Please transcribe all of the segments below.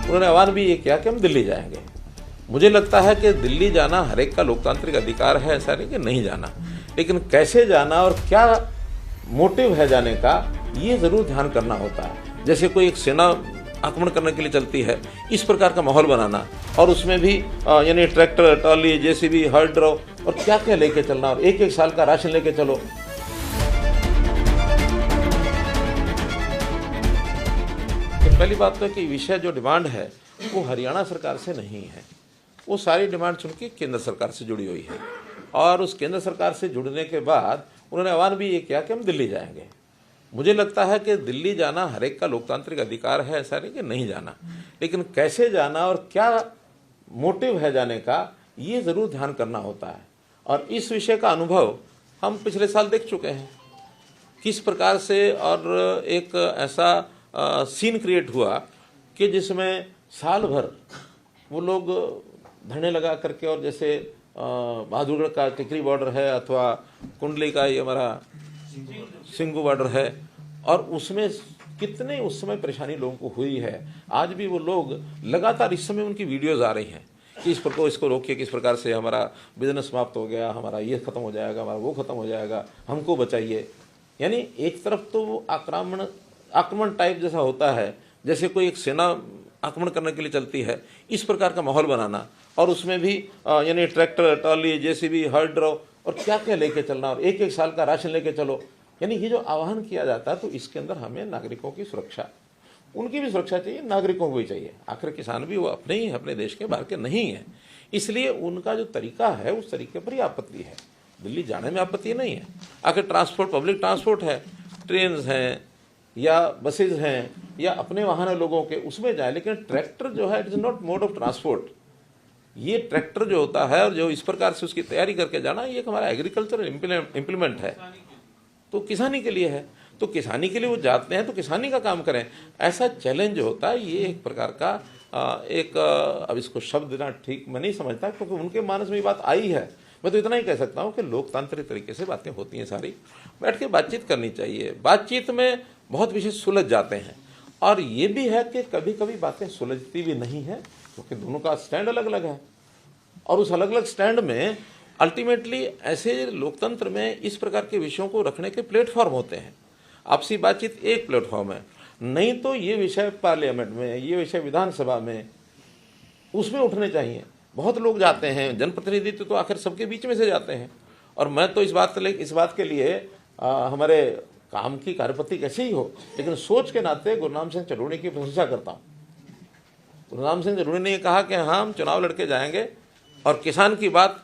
उन्होंने आह्वान भी ये किया कि हम दिल्ली जाएंगे। मुझे लगता है कि दिल्ली जाना हर एक का लोकतांत्रिक अधिकार है, ऐसा नहीं कि नहीं जाना, लेकिन कैसे जाना और क्या मोटिव है जाने का, ये ज़रूर ध्यान करना होता है। जैसे कोई एक सेना आक्रमण करने के लिए चलती है, इस प्रकार का माहौल बनाना, और उसमें भी यानी ट्रैक्टर, ट्रॉली, जेसीबी, हर्ड और क्या क्या लेके चलना, और एक साल का राशन लेके चलो। तो पहली बात तो है कि विषय जो डिमांड है वो हरियाणा सरकार से नहीं है, वो सारी डिमांड चुन के केंद्र सरकार से जुड़ी हुई है। और उस केंद्र सरकार से जुड़ने के बाद उन्होंने आह्वान भी ये किया कि हम दिल्ली जाएंगे। मुझे लगता है कि दिल्ली जाना हर एक का लोकतांत्रिक अधिकार है, ऐसा नहीं कि नहीं जाना, लेकिन कैसे जाना और क्या मोटिव है जाने का, ये ज़रूर ध्यान करना होता है। और इस विषय का अनुभव हम पिछले साल देख चुके हैं किस प्रकार से, और एक ऐसा सीन क्रिएट हुआ कि जिसमें साल भर वो लोग धरने लगा करके, और जैसे बहादुरगढ़ का टिकरी बॉर्डर है अथवा कुंडली का ये हमारा सिंगू बॉर्डर है, और उसमें कितने उस समय परेशानी लोगों को हुई है। आज भी वो लोग लगातार, इस समय उनकी वीडियोज़ आ रही हैं कि इस प्रकार इसको रोकिए, किस प्रकार से हमारा बिजनेस समाप्त हो गया, हमारा ये ख़त्म हो जाएगा, हमारा वो ख़त्म हो जाएगा, हमको बचाइए। यानी एक तरफ तो वो आक्रमण टाइप जैसा होता है, जैसे कोई एक सेना आक्रमण करने के लिए चलती है, इस प्रकार का माहौल बनाना, और उसमें भी यानी ट्रैक्टर, ट्रॉली, जेसीबी, हर्ड और क्या क्या लेके चलना, और एक साल का राशन लेके चलो। यानी ये जो आह्वान किया जाता है, तो इसके अंदर हमें नागरिकों की सुरक्षा, उनकी भी सुरक्षा चाहिए, नागरिकों को भी चाहिए। आखिर किसान भी वो अपने ही, अपने देश के बाहर के नहीं है, इसलिए उनका जो तरीका है उस तरीके पर ही आपत्ति है। दिल्ली जाने में आपत्ति नहीं है। आखिर ट्रांसपोर्ट, पब्लिक ट्रांसपोर्ट है, ट्रेन हैं या बसेज हैं या अपने वाहन है लोगों के, उसमें जाए, लेकिन ट्रैक्टर जो है it is not mode of transport. ये ट्रैक्टर जो होता है और जो इस प्रकार से उसकी तैयारी करके जाना, ये एक हमारा एग्रीकल्चरल इम्प्लीमेंट है, तो किसानी के लिए है। तो किसानी के लिए वो जाते हैं तो किसानी का काम करें, ऐसा चैलेंज जो होता है, ये एक प्रकार का अब इसको शब्द देना ठीक मैं नहीं समझता, क्योंकि उनके मानस में ये बात आई है। मैं तो इतना ही कह सकता हूँ कि लोकतांत्रिक तरीके से बातें होती हैं, सारी बैठ के बातचीत करनी चाहिए। बातचीत में बहुत विषय सुलझ जाते हैं, और ये भी है कि कभी कभी बातें सुलझती भी नहीं है, क्योंकि दोनों का स्टैंड अलग अलग है, और उस अलग अलग स्टैंड में अल्टीमेटली ऐसे लोकतंत्र में इस प्रकार के विषयों को रखने के प्लेटफॉर्म होते हैं। आपसी बातचीत एक प्लेटफॉर्म है, नहीं तो ये विषय पार्लियामेंट में, ये विषय विधानसभा में, उसमें उठने चाहिए। बहुत लोग जाते हैं, जनप्रतिनिधि तो आखिर सबके बीच में से जाते हैं। और मैं तो इस बात के लिए हमारे काम की कार्यपद्धति कैसे ही हो, लेकिन सोच के नाते गुरनाम सिंह चरूड़ी की प्रशंसा करता हूँ। गुरनाम सिंह चरूड़ी ने कहा कि हाँ, हम चुनाव लड़के जाएंगे और किसान की बात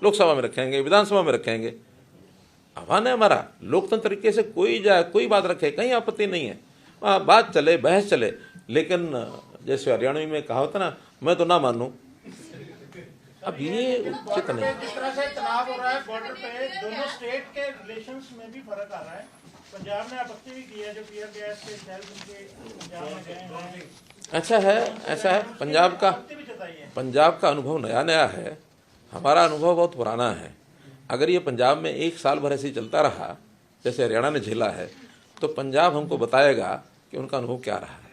लोकसभा में रखेंगे, विधानसभा में रखेंगे। आह्वान है हमारा, लोकतंत्र तरीके से कोई जाए, कोई बात रखे, कहीं आपत्ति नहीं है, बात चले, बहस चले। लेकिन जैसे हरियाणवी में कहा होता ना, मैं तो ना मानूं, अब ये उचित नहीं। जिस तरह से तनाव हो रहा है बॉर्डर पे, दोनों स्टेट के रिलेशंस में भी फर्क आ रहा है। पंजाब ने आपत्ति भी की है, जो पीएम गैस के सेल उनके पंजाब में गए हैं। ऐसा है पंजाब का अनुभव नया नया है, हमारा अनुभव बहुत पुराना है। अगर ये पंजाब में एक साल भर ऐसे ही चलता रहा जैसे हरियाणा ने झेला है, तो पंजाब हमको बताएगा कि उनका अनुभव क्या रहा है।